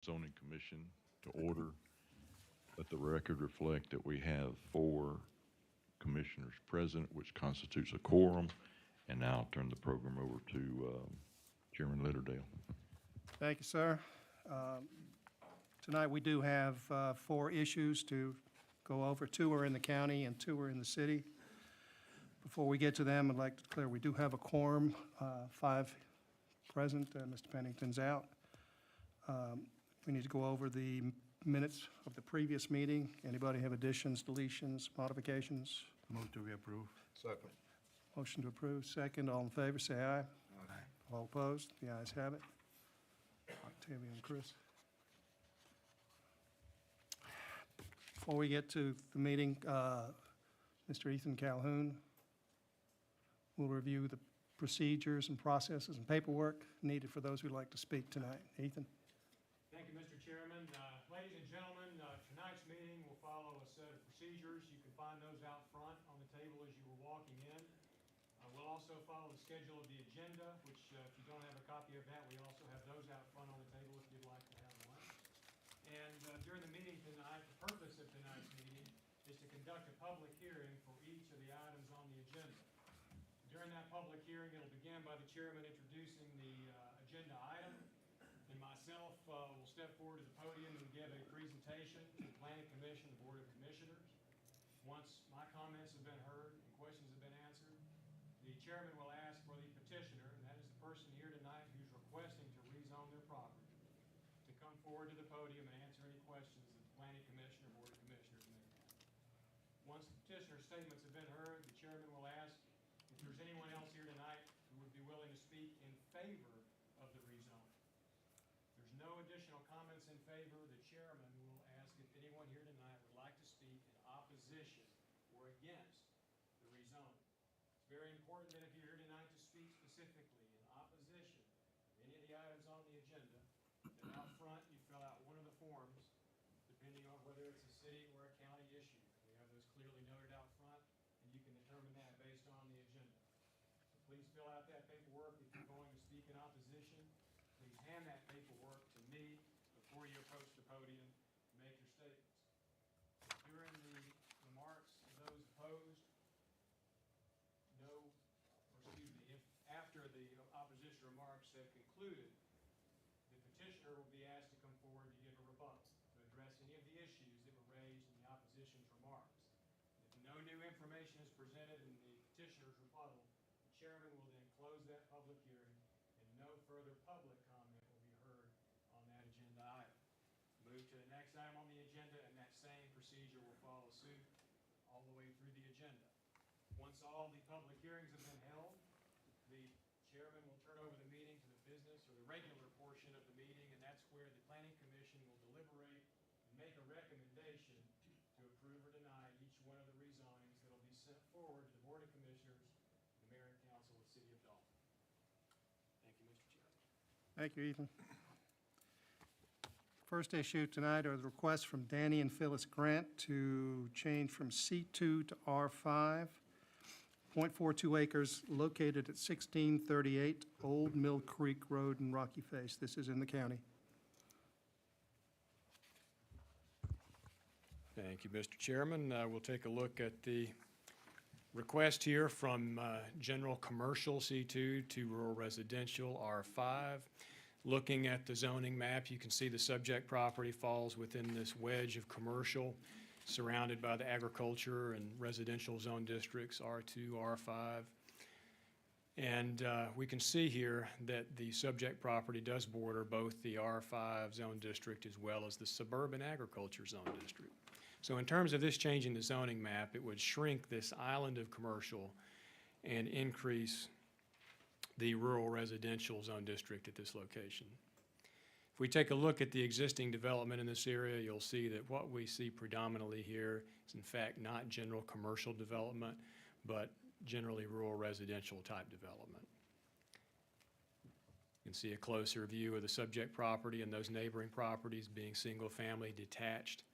Zoning Commission to order. Let the record reflect that we have 4 commissioners present, which constitutes a quorum. And now I'll turn the program over to Chairman Litterdale. Thank you, sir. Um, Tonight, we do have 4 issues to go over. 2 are in the county and 2 are in the city. Before we get to them, I'd like to declare we do have a quorum, 5 present. Mr. Pennington's out. We need to go over the minutes of the previous meeting. Anybody have additions, deletions, modifications? Move to reapprove. Second. Motion to approve, second. All in favor, say aye. Aye. All opposed? The ayes have it. Octavia and Chris. Before we get to the meeting, Mr. Ethan Calhoun will review the procedures and processes and paperwork needed for those who'd like to speak tonight. Ethan? Thank you, Mr. Chairman. Ladies and gentlemen, tonight's meeting will follow a set of procedures. You can find those out front on the table as you were walking in. We'll also follow the schedule of the agenda, which if you don't have a copy of that, we also have those out front on the table if you'd like to have one. And during the meeting tonight, the purpose of tonight's meeting is to conduct a public hearing for each of the items on the agenda. During that public hearing, it'll begin by the chairman introducing the agenda item. And myself will step forward to the podium and give a presentation to the Planning Commission, the Board of Commissioners. Once my comments have been heard and questions have been answered, the chairman will ask for the petitioner, and that is the person here tonight who's requesting to rezone their property, to come forward to the podium and answer any questions that the Planning Commission or Board of Commissioners may have. Once the petitioner's statements have been heard, the chairman will ask if there's anyone else here tonight who would be willing to speak in favor of the rezoning. If there's no additional comments in favor, the chairman will ask if anyone here tonight would like to speak in opposition or against the rezoning. It's very important that if you're here tonight to speak specifically in opposition of any of the items on the agenda, that out front you fill out one of the forms, depending on whether it's a city or a county issue. We have those clearly noted out front, and you can determine that based on the agenda. So please fill out that paperwork if you're going to speak in opposition. Please hand that paperwork to me before you approach the podium to make your statements. During the remarks of those opposed, if after the opposition remarks have concluded, the petitioner will be asked to come forward to give a rebuttal to address any of the issues that were raised in the opposition's remarks. If no new information is presented in the petitioner's rebuttal, the chairman will then close that public hearing, and no further public comment will be heard on that agenda item. Move to the next item on the agenda, and that same procedure will follow suit all the way through the agenda. Once all the public hearings have been held, the chairman will turn over the meeting to the business or the regular portion of the meeting, and that's where the Planning Commission will deliberate and make a recommendation to approve or deny each one of the rezonings that will be sent forward to the Board of Commissioners, the Mayor and Council of the City of Dalton. Thank you, Mr. Chairman. Thank you, Ethan. First issue tonight are the requests from Danny and Phyllis Grant to change from C2 to R5. 0.42 acres located at 1638 Old Mill Creek Road in Rocky Face. This is in the county. Thank you, Mr. Chairman. We'll take a look at the request here from general commercial C2 to rural residential R5. Looking at the zoning map, you can see the subject property falls within this wedge of commercial, surrounded by the agriculture and residential zone districts, R2, R5. And we can see here that the subject property does border both the R5 zone district as well as the suburban agriculture zone district. So in terms of this changing the zoning map, it would shrink this island of commercial and increase the rural residential zone district at this location. If we take a look at the existing development in this area, you'll see that what we see predominantly here is in fact not general commercial development, but generally rural residential type development. You can see a closer view of the subject property and those neighboring properties being single-family detached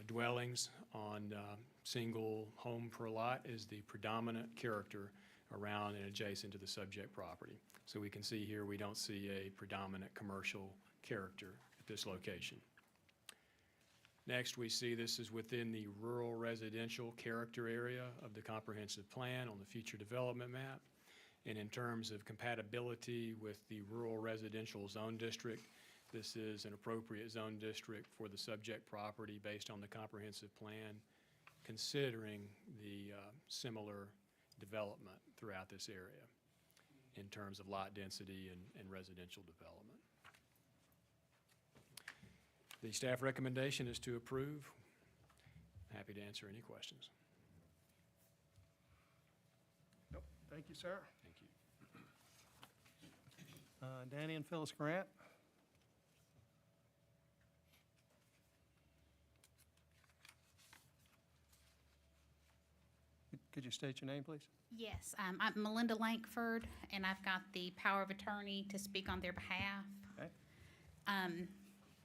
dwellings on single home per lot is the predominant character around and adjacent to the subject property. So we can see here we don't see a predominant commercial character at this location. Next, we see this is within the rural residential character area of the comprehensive plan on the future development map. And in terms of compatibility with the rural residential zone district, this is an appropriate zone district for the subject property based on the comprehensive plan, considering the similar development throughout this area in terms of lot density and residential development. The staff recommendation is to approve. Happy to answer any questions. Nope. Thank you, sir. Thank you. Danny and Phyllis Grant. Could you state your name, please? Yes, I'm Melinda Lankford, and I've got the power of attorney to speak on their behalf. Okay.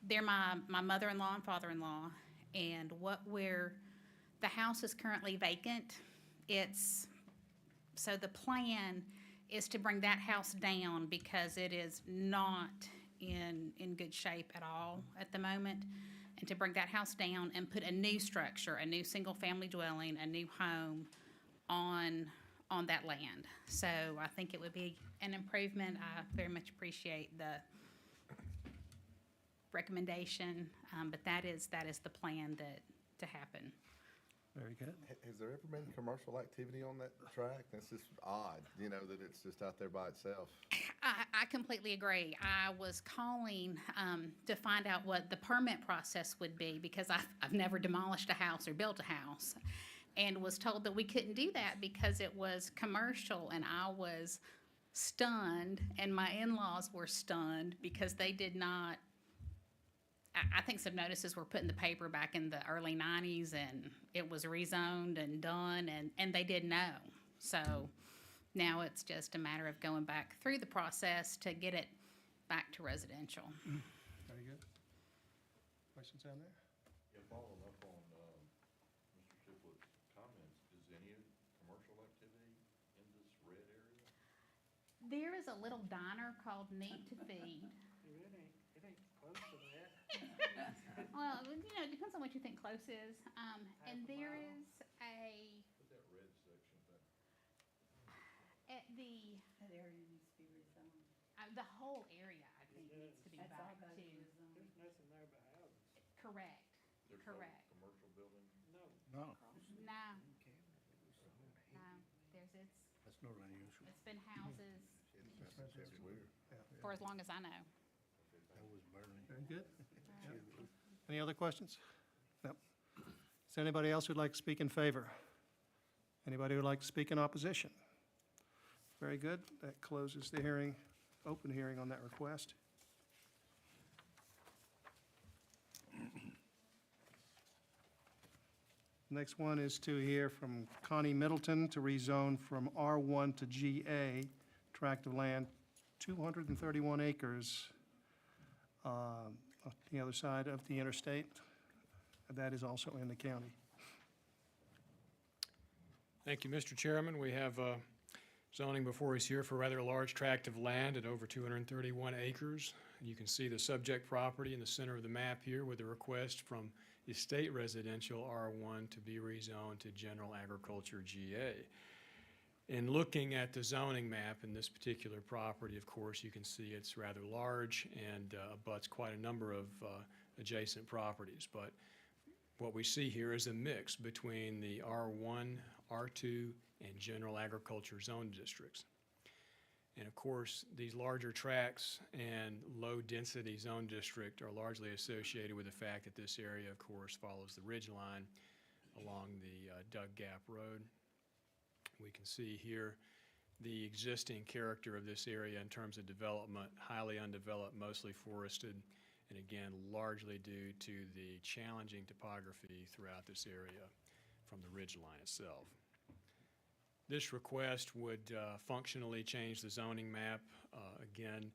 They're my mother-in-law and father-in-law, and the house is currently vacant. So the plan is to bring that house down because it is not in good shape at all at the moment, and to bring that house down and put a new structure, a new single-family dwelling, a new home on that land. So I think it would be an improvement. I very much appreciate the recommendation, but that is the plan to happen. Very good. Has there ever been commercial activity on that track? That's just odd, you know, that it's just out there by itself. I completely agree. I was calling to find out what the permit process would be because I've never demolished a house or built a house, and was told that we couldn't do that because it was commercial, and I was stunned, and my in-laws were stunned because they did not. I think some notices were put in the paper back in the early 90s, and it was rezoned and done, and they didn't know. So now it's just a matter of going back through the process to get it back to residential. Very good. Questions on there? Yeah, following up on Mr. Shiplett's comments, is any commercial activity in this red area? There is a little diner called Need to Feed. It ain't close to that. Well, it depends on what you think close is. And there is Put that red section back. at That area needs to be rezoned. the whole area, I think, It needs to be That's all back gotta to. be rezoned. There's nothing there but houses. Correct. There's no Correct. commercial building? No. No. No, it's That's not unusual. it's been houses That's weird. for as long as I know. That was burning. Very good. Any other questions? No. Is there anybody else who'd like to speak in favor? Anybody who'd like to speak in opposition? Very good. That closes the hearing, open hearing on that request. Next one is to hear from Connie Middleton to rezone from R1 to GA, tract of land, 231 acres, on the other side of the interstate. That is also in the county. Thank you, Mr. Chairman. We have zoning before us here for a rather large tract of land at over 231 acres. You can see the subject property in the center of the map here with a request from Estate Residential R1 to be rezoned to General Agriculture GA. In looking at the zoning map in this particular property, of course, you can see it's rather large and abuts quite a number of adjacent properties. But what we see here is a mix between the R1, R2, and General Agriculture Zone districts. And of course, these larger tracts and low-density zone district are largely associated with the fact that this area, of course, follows the ridge line along the Dug Gap Road. We can see here the existing character of this area in terms of development, highly undeveloped, mostly forested, and again, largely due to the challenging topography throughout this area from the ridge line itself. This request would functionally change the zoning map. Again,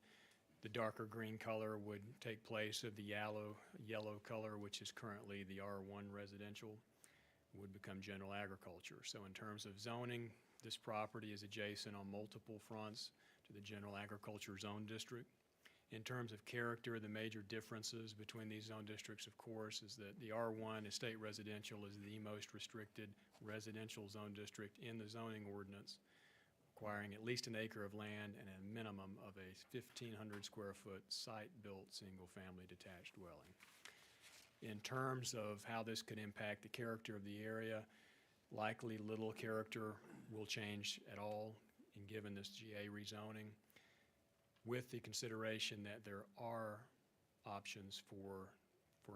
the darker green color would take place of the yellow color, which is currently the R1 residential, would become general agriculture. So in terms of zoning, this property is adjacent on multiple fronts to the general agriculture zone district. In terms of character, the major differences between these zone districts, of course, is that the R1 estate residential is the most restricted residential zone district in the zoning ordinance, requiring at least an acre of land and a minimum of a 1,500 square foot site-built single-family detached dwelling. In terms of how this could impact the character of the area, likely little character will change at all in given this GA rezoning, with the consideration that there are options for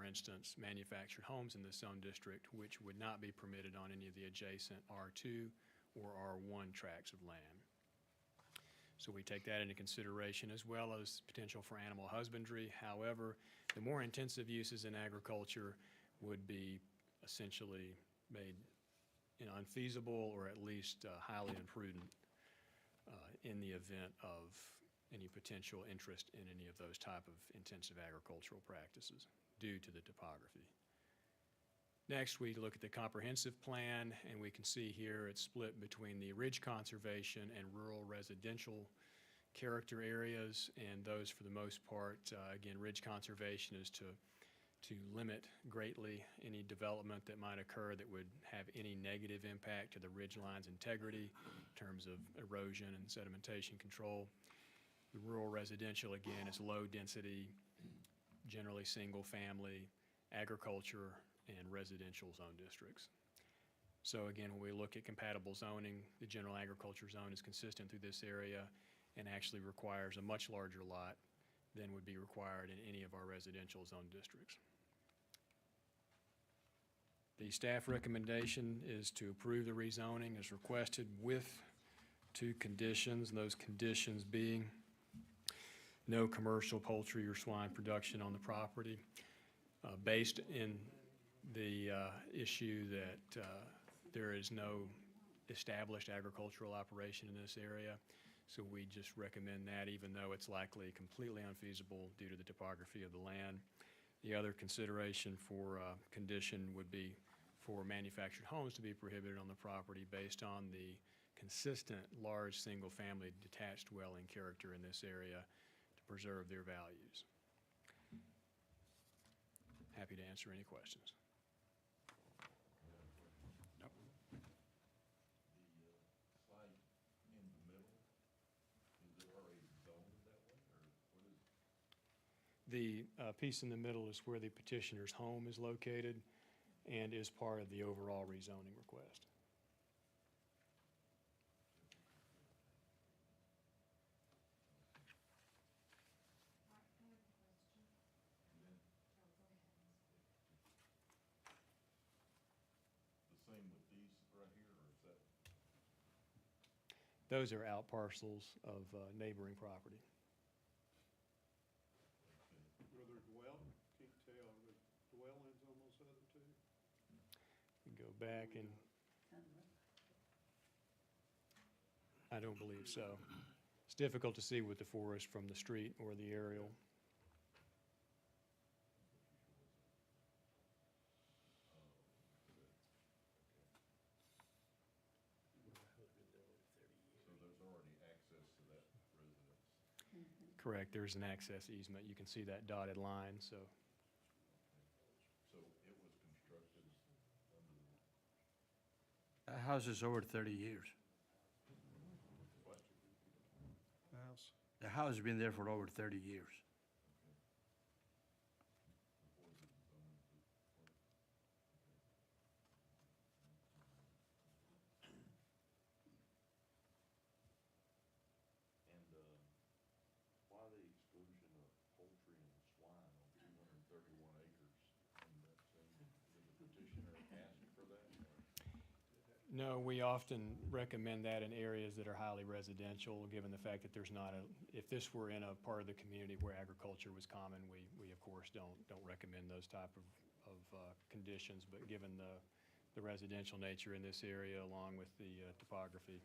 instance, manufactured homes in this zone district, which would not be permitted on any of the adjacent R2 or R1 tracts of land. So we take that into consideration, as well as potential for animal husbandry. However, the more intensive uses in agriculture would be essentially made unfeasible, or at least highly imprudent in the event of any potential interest in any of those type of intensive agricultural practices due to the topography. Next, we look at the comprehensive plan, and we can see here it's split between the ridge conservation and rural residential character areas, and those, for the most part, again, ridge conservation is to limit greatly any development that might occur that would have any negative impact to the ridge line's integrity in terms of erosion and sedimentation control. The rural residential, again, is low density, generally single family, agriculture, and residential zone districts. So again, when we look at compatible zoning, the general agriculture zone is consistent through this area and actually requires a much larger lot than would be required in any of our residential zone districts. The staff recommendation is to approve the rezoning as requested with 2 conditions, and those conditions being no commercial poultry or swine production on the property, based in the issue that there is no established agricultural operation in this area. So we just recommend that, even though it's likely completely unfeasible due to the topography of the land. The other consideration for condition would be for manufactured homes to be prohibited on the property based on the consistent large single-family detached dwelling character in this area to preserve their values. Happy to answer any questions. The piece in the middle is where the petitioner's home is located and is part of the overall rezoning request. The same with these right here, or is that? Those are out parcels of neighboring property. Where they're dwelling, can't tell, the dwellings on those other two? You can go back and, I don't believe so. It's difficult to see with the forest from the street or the aerial. So there's already access to that residence. Correct, there's an access easement. You can see that dotted line, so. So it was constructed under the That house is over 30 years. House. The house has been there for over 30 years. And why the exclusion of poultry and swine on 231 acres? And that's, did the petitioner ask for that? No, we often recommend that in areas that are highly residential, given the fact that there's not a, if this were in a part of the community where agriculture was common, we of course don't recommend those type of conditions, but given the residential nature in this area along with the topography,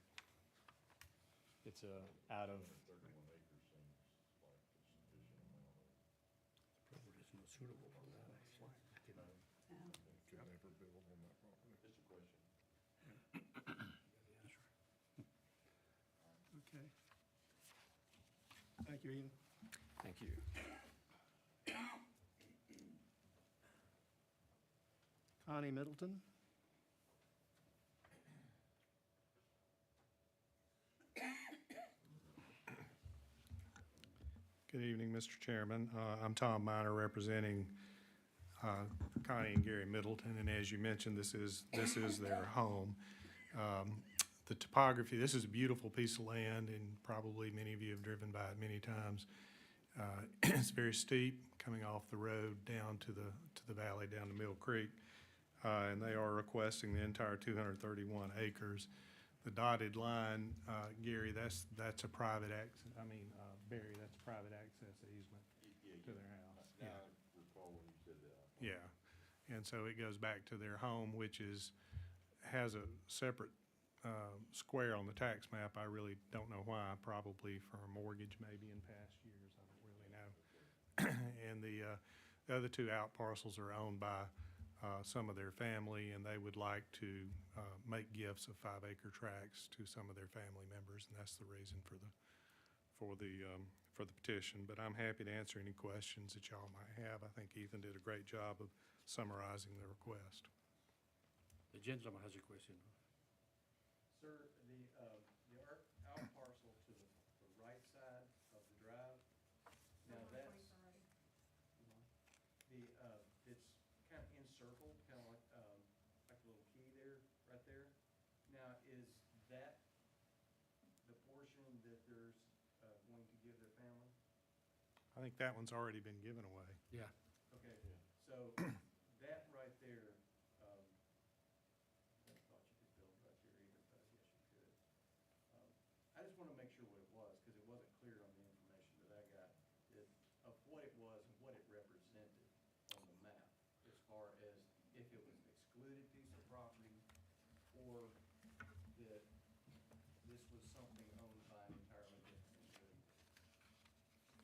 it's out of, 31 acres seems like a sufficient amount of. Property is not suitable for that. Could never build on that property. Just a question. Okay. Thank you, Eden. Thank you. Connie Middleton. Good evening, Mr. Chairman. I'm Tom Miner, representing Connie and Gary Middleton, and as you mentioned, this is their home. The topography, this is a beautiful piece of land, and probably many of you have driven by it many times. It's very steep, coming off the road down to the valley, down to Mill Creek, and they are requesting the entire 231 acres. The dotted line, Gary, that's a private access, Barry, that's a private access easement to their house. Now, I recall when you said that. Yeah, and so it goes back to their home, which has a separate square on the tax map. I really don't know why, probably for a mortgage maybe in past years, I don't really know. And the other two out parcels are owned by some of their family, and they would like to make gifts of 5-acre tracts to some of their family members, and that's the reason for the petition. But I'm happy to answer any questions that y'all might have. I think Ethan did a great job of summarizing the request. The gentleman has a question. Sir, our parcel to the right side of the drive, now that's, it's kind of encircled, kind of like a little key there, right there. Now, is that the portion that there's going to give their family? I think that one's already been given away. Yeah. Okay, so that right there, I thought you could build right there either, but I guess you could. I just want to make sure what it was, because it wasn't clear on the information that I got, of what it was and what it represented on the map, as far as if it was an excluded piece of property, or that this was something owned by an entirely different individual.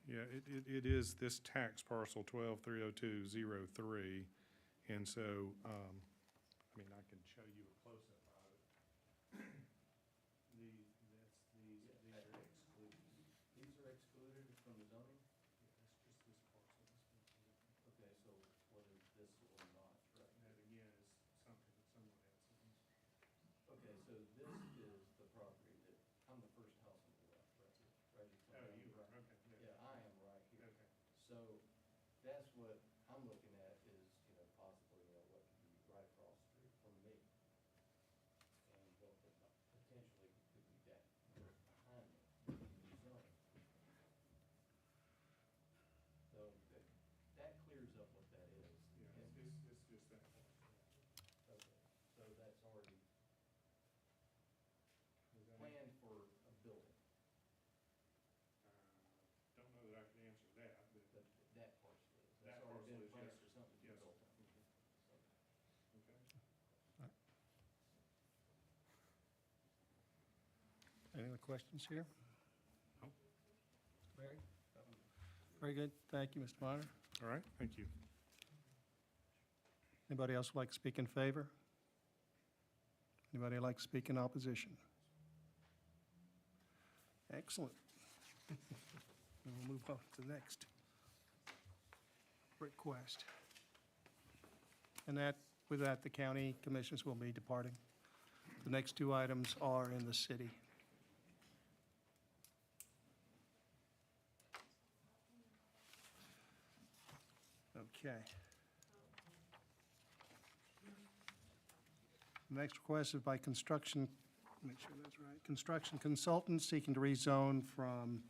Yeah, it is this tax parcel 1230203, and so, I can show you a close-up of it. These are excluded. These are excluded from the zoning? Yeah, that's just this parcel. Okay, so what is this or not, right? That again is something that someone else owns. Okay, so this is the property that, I'm the first house on the left, right here, right here. Oh, you are, okay. Yeah, I am right here. Okay. So that's what I'm looking at is, possibly, what could be right across the street from me. And what could potentially could be that behind me, in the zone. So that clears up what that is. Yeah, And- it's just that parcel. Okay, so that's already Does that planned for a building, Don't know that I can answer that, but, but that parcel is. That That's already parcel been is, planned yes. for something to be Yes. built on. okay. Any other questions here? No. Barry? Very good. Thank you, Mr. Miner. All right, thank you. Anybody else like to speak in favor? Anybody like to speak in opposition? Excellent. And we'll move on to the next request. And with that, the county commissioners will be departing. The next two items are in the city. Okay. Next request is by Construction, make sure that's right, Construction Consultants seeking to rezone from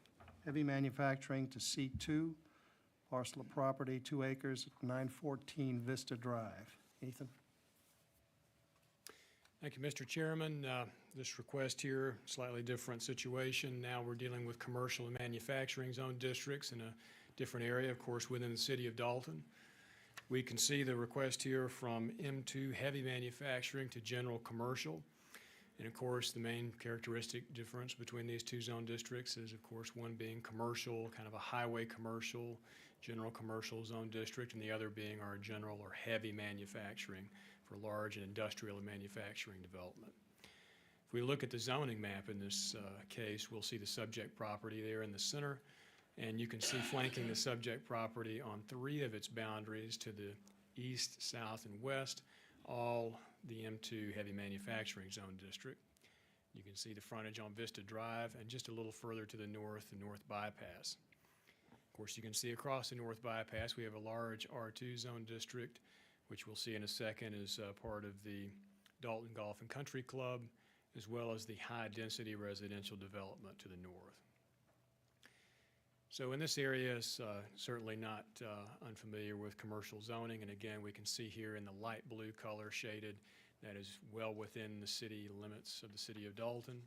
heavy manufacturing to C2, parcel of property, 2 acres, 914 Vista Drive. Ethan? Thank you, Mr. Chairman. This request here, slightly different situation. Now we're dealing with commercial and manufacturing zone districts in a different area, of course, within the city of Dalton. We can see the request here from M2 heavy manufacturing to general commercial. And of course, the main characteristic difference between these two zone districts is, of course, one being commercial, kind of a highway commercial, general commercial zone district, and the other being our general or heavy manufacturing for large and industrial and manufacturing development. If we look at the zoning map in this case, we'll see the subject property there in the center, And you can see flanking the subject property on 3 of its boundaries to the east, south, and west, all the M2 heavy manufacturing zone district. You can see the frontage on Vista Drive, and just a little further to the north bypass. Of course, you can see across the north bypass, we have a large R2 zone district, which we'll see in a second is part of the Dalton Golf and Country Club, as well as the high-density residential development to the north. So in this area, it's certainly not unfamiliar with commercial zoning, and again, we can see here in the light blue color shaded, that is well within the city limits of the city of Dalton.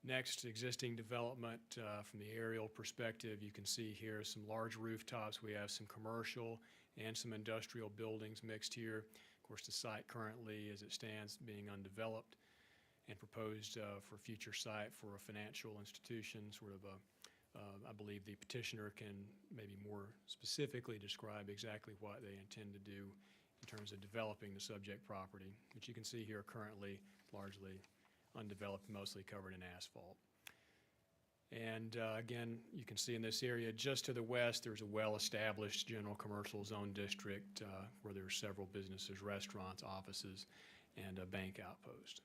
Next, existing development from the aerial perspective, you can see here some large rooftops. We have some commercial and some industrial buildings mixed here. Of course, the site currently, as it stands, being undeveloped and proposed for future site for a financial institution, sort of a I believe the petitioner can maybe more specifically describe exactly what they intend to do in terms of developing the subject property, which you can see here currently largely undeveloped, mostly covered in asphalt. And again, you can see in this area just to the west, there's a well-established general commercial zone district where there are several businesses, restaurants, offices, and a bank outpost.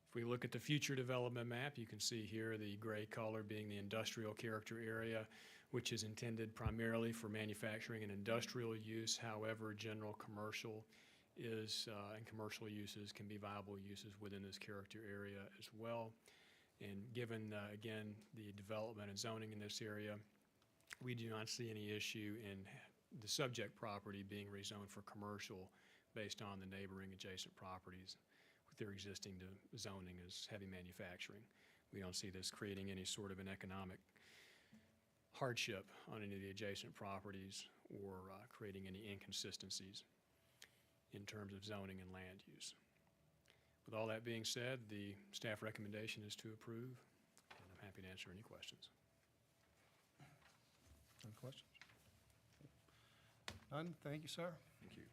If we look at the future development map, you can see here the gray color being the industrial character area, which is intended primarily for manufacturing and industrial use. However, general commercial is, and commercial uses can be viable uses within this character area as well. And given, again, the development and zoning in this area, we do not see any issue in the subject property being rezoned for commercial based on the neighboring adjacent properties their existing zoning as heavy manufacturing. We don't see this creating any sort of an economic hardship on any of the adjacent properties or creating any inconsistencies in terms of zoning and land use. With all that being said, the staff recommendation is to approve, and I'm happy to answer any questions. Any questions? None? Thank you, sir. Thank you.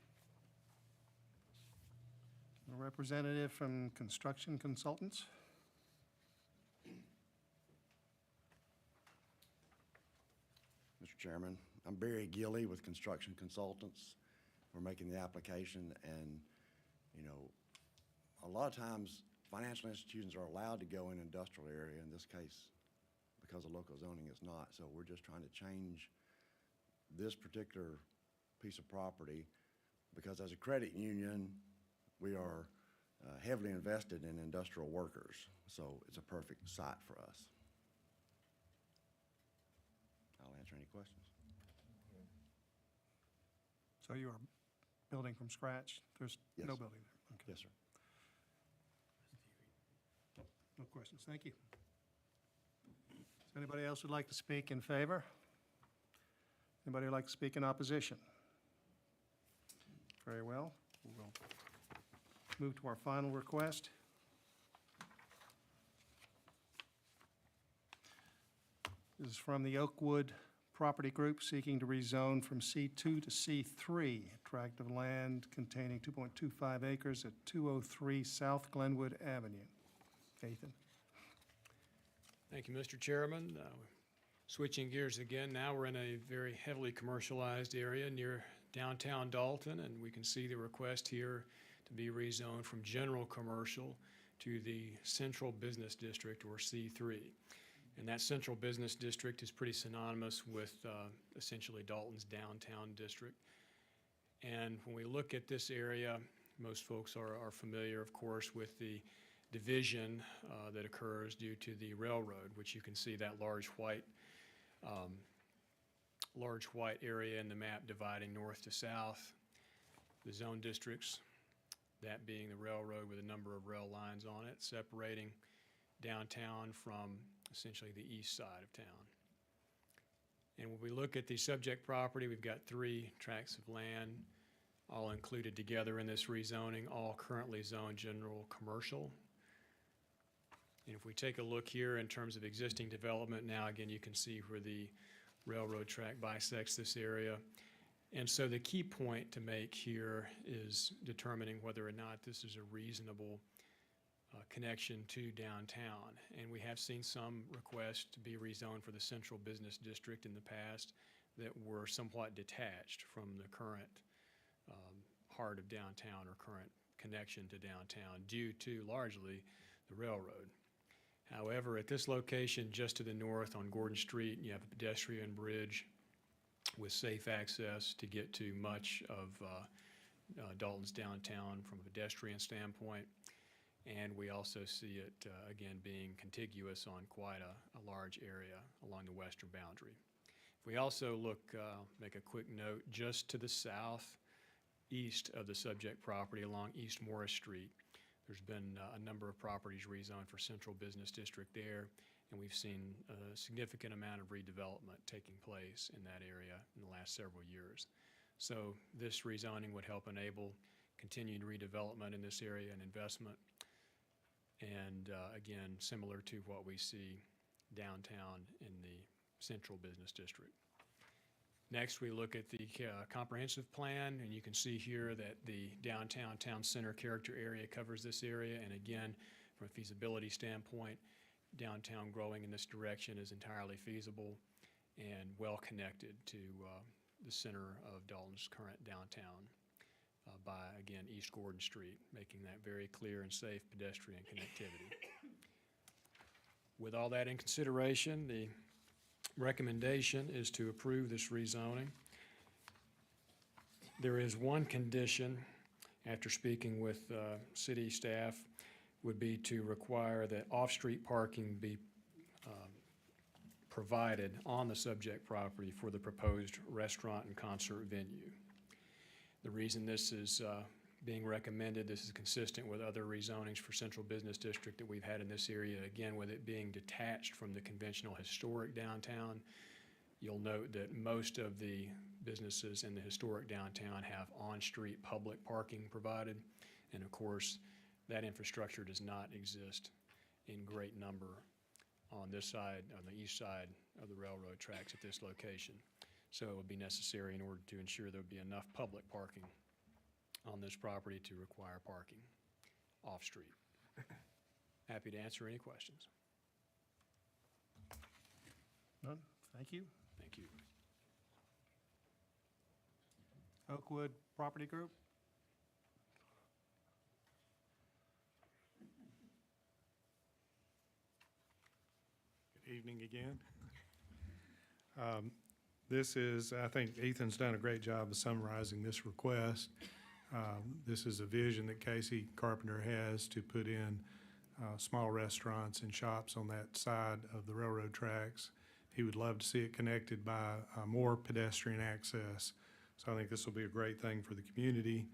A representative from Construction Consultants. Mr. Chairman, I'm Barry Gilley with Construction Consultants. We're making the application, and, you know, a lot of times financial institutions are allowed to go in industrial area. In this case, because of local zoning, it's not. So we're just trying to change this particular piece of property because as a credit union, we are heavily invested in industrial workers, so it's a perfect site for us. I'll answer any questions. So you are building from scratch? There's Yes. no building there? Okay. Yes, sir. No questions. Thank you. Is anybody else who'd like to speak in favor? Anybody who'd like to speak in opposition? Very well. We'll move to our final request. This is from the Oakwood Property Group seeking to rezone from C2 to C3, a tract of land containing 2.25 acres at 203 South Glenwood Avenue. Ethan. Thank you, Mr. Chairman. Switching gears again, now we're in a very heavily commercialized area near downtown Dalton, and we can see the request here to be rezoned from general commercial to the Central Business District, or C3. And that Central Business District is pretty synonymous with essentially Dalton's downtown district. And when we look at this area, most folks are familiar, of course, with the division that occurs due to the railroad, which you can see that large white area in the map dividing north to south. The zone districts, that being the railroad with a number of rail lines on it, separating downtown from essentially the east side of town. And when we look at the subject property, we've got 3 tracts of land, all included together in this rezoning, all currently zoned general commercial. And if we take a look here in terms of existing development, now again you can see where the railroad track bisects this area. And so the key point to make here is determining whether or not this is a reasonable connection to downtown. And we have seen some requests to be rezoned for the central business district in the past that were somewhat detached from the current heart of downtown or current connection to downtown due to largely the railroad. However, at this location just to the north on Gordon Street, you have a pedestrian bridge with safe access to get to much of Dalton's downtown from a pedestrian standpoint. And we also see it, again, being contiguous on quite a large area along the western boundary. If we also look, make a quick note, just to the southeast of the subject property along East Morris Street, there's been a number of properties rezoned for central business district there, and we've seen a significant amount of redevelopment taking place in that area in the last several years. So this rezoning would help enable continued redevelopment in this area and investment. And again, similar to what we see downtown in the central business district. Next, we look at the comprehensive plan, and you can see here that the downtown town center character area covers this area. And again, from a feasibility standpoint, downtown growing in this direction is entirely feasible and well connected to the center of Dalton's current downtown by, again, East Gordon Street, making that very clear and safe pedestrian connectivity. With all that in consideration, the recommendation is to approve this rezoning. There is one condition, after speaking with city staff, would be to require that off-street parking be provided on the subject property for the proposed restaurant and concert venue. The reason this is being recommended, this is consistent with other rezonings for central business district that we've had in this area, again, with it being detached from the conventional historic downtown. You'll note that most of the businesses in the historic downtown have on-street public parking provided, and of course, that infrastructure does not exist in great number on this side, on the east side of the railroad tracks at this location. So it would be necessary in order to ensure there would be enough public parking on this property to require parking off-street. Happy to answer any questions. None? Thank you. Thank you. Oakwood Property Group? Good evening again. This is, I think Ethan's done a great job of summarizing this request. This is a vision that Casey Carpenter has to put in small restaurants and shops on that side of the railroad tracks. He would love to see it connected by more pedestrian access. So I think this will be a great thing for the community.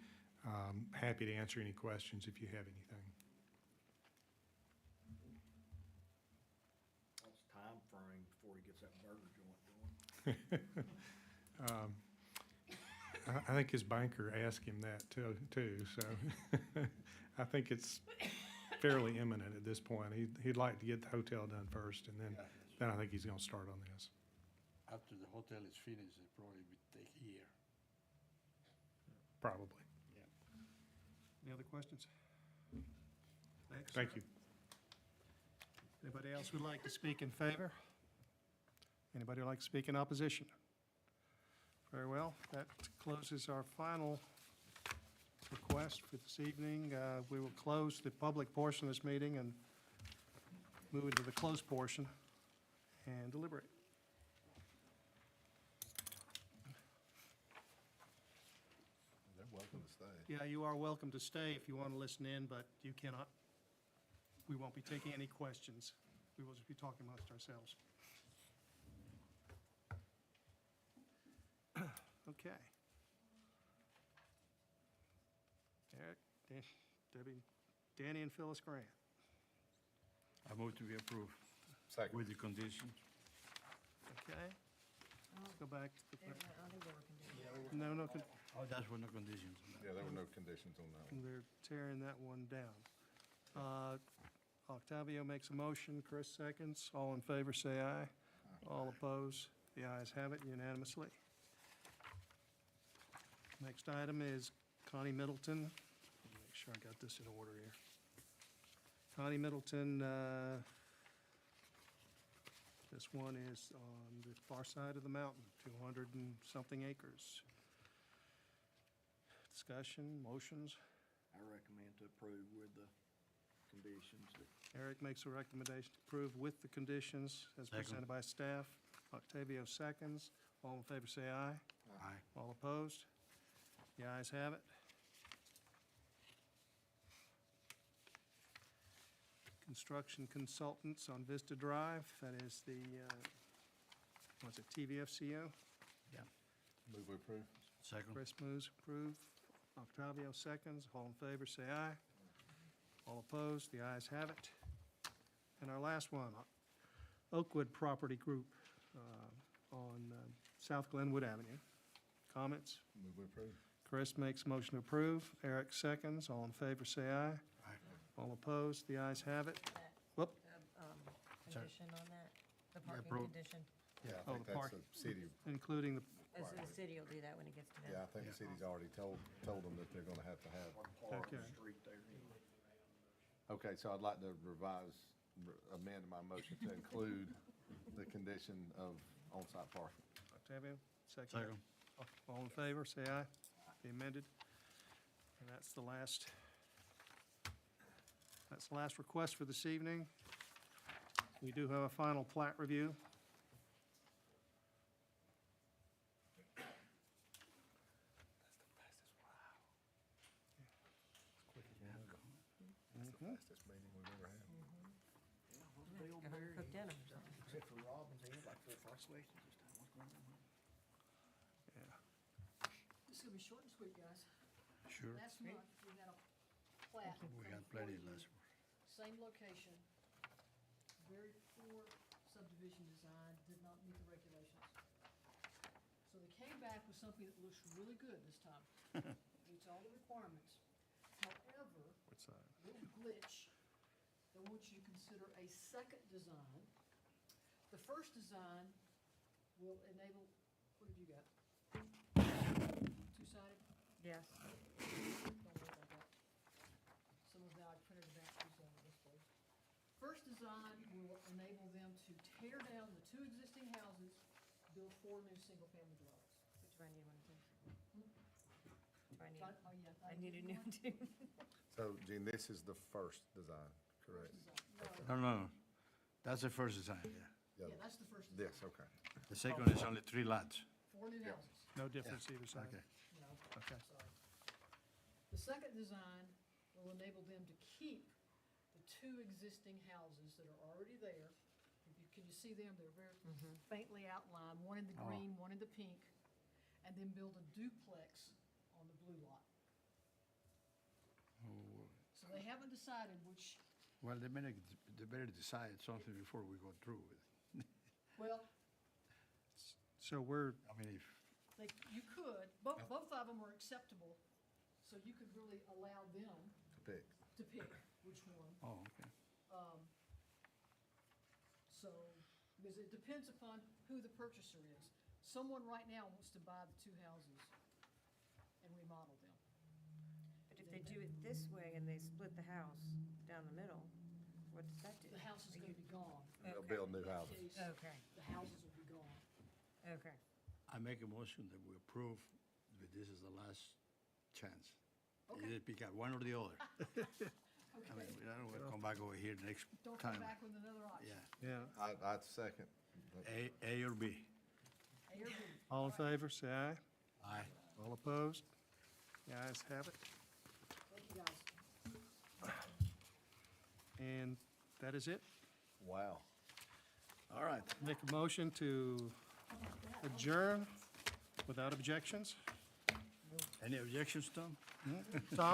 Happy to answer any questions if you have anything. What's the time frame before he gets that burger joint going? I think his banker asked him that too, so I think it's fairly imminent at this point. He'd like to get the hotel done first, and then I think he's gonna start on this. After the hotel is finished, it probably would take a year. Probably. Any other questions? Thanks. Thank you. Anybody else would like to speak in favor? Anybody would like to speak in opposition? Very well, that closes our final request for this evening. We will close the public portion of this meeting and move into the closed portion and deliberate. They're welcome to stay. Yeah, you are welcome to stay if you want to listen in, but you cannot. We won't be taking any questions. We will just be talking amongst ourselves. Okay. Eric, Debbie, Danny, and Phyllis Grant. I move to be approved Second. with the conditions. Okay. Let's go back to the, There were conditions. no, Oh, that's with no conditions. Yeah, there were no conditions on that one. they're tearing that one down. Octavio makes a motion, Chris seconds. All in favor, say aye. All opposed, the ayes have it unanimously. Next item is Connie Middleton. Make sure I got this in order here. Connie Middleton, this one is on the far side of the mountain, 200 and something acres. Discussion, motions. I recommend to approve with the conditions that Eric makes a recommendation to approve with the conditions as presented by staff. Octavio seconds. All in favor say aye. Aye. All opposed? The ayes have it. Construction consultants on Vista Drive, that is the, what's it, TVFCO? Move we approve. Second. Chris moves, approve. Octavio seconds. All in favor, say aye. All opposed, the ayes have it. And our last one, Oakwood Property Group on South Glenwood Avenue. Comments? Move we approve. Chris makes motion to approve. Eric seconds. All in favor, say aye. All opposed, the ayes have it. Whoop. Condition on that, the parking approved. condition. Yeah, I Oh, think the that's park. the city. Including the, As the city will do that when it gets to them. Yeah, I think the city's already told them that they're gonna have to have. okay. Street there. Okay, so I'd like to amend my motion to include the condition of on-site parking. Octavio, second. All in favor, say aye. The amended. And that's the last request for this evening. We do have a final plat review. Fastest meeting we've ever had. Go home and cook dinner. Except for Robbins, he had like 4 or 5 questions this time. What's going on? Yeah. This is gonna be short and sweet, guys. Sure. Last month, we had a plat. We got plenty less. Same location, very poor subdivision design, did not meet the regulations. So they came back with something that looks really good this time. Meets all the requirements. However, Which side? little glitch, they want you to consider a second design. The first design will enable, what have you got? Two-sided? Yes. Don't worry about that. Some of that I printed it out, two-sided this way. First design will enable them to tear down the 2 existing houses, build 4 new single-family dwellings. Which one do you want to do? Oh, yeah. I need a new one too. So, Gene, this is the first design, correct? No. That's the first design, yeah. Yeah, that's the first design. Yes, okay. The second is only 3 lots. 4 new houses. No difference either side? Okay. No, Okay. sorry. The second design will enable them to keep the 2 existing houses that are already there. Can you see them? They're very faintly outlined, one in the green, one in the pink, and then build a duplex on the blue lot. So they haven't decided which, Well, they better decide something before we go through with it. well, So we're, I mean, if, you could, both of them are acceptable, so you could really allow them To pick. to pick which one. okay. So, because it depends upon who the purchaser is. Someone right now wants to buy the 2 houses and remodel them. But if they do it this way and they split the house down the middle, what does that do? The house is gonna be gone. They'll Okay. build new In that houses. case, Okay, the houses will be gone. okay. I make a motion that we approve, that this is the last chance. Okay. Either pick out one or the other. I mean, I don't want to come back over here next Don't come time. back with another option. Yeah, yeah, I'd second. A or B. A or B. all in favor, say aye. Aye. All opposed? The ayes have it. Thank you, guys. And that is it. Wow. All right. Make a motion to adjourn without objections. Any objections, Tom? Tom?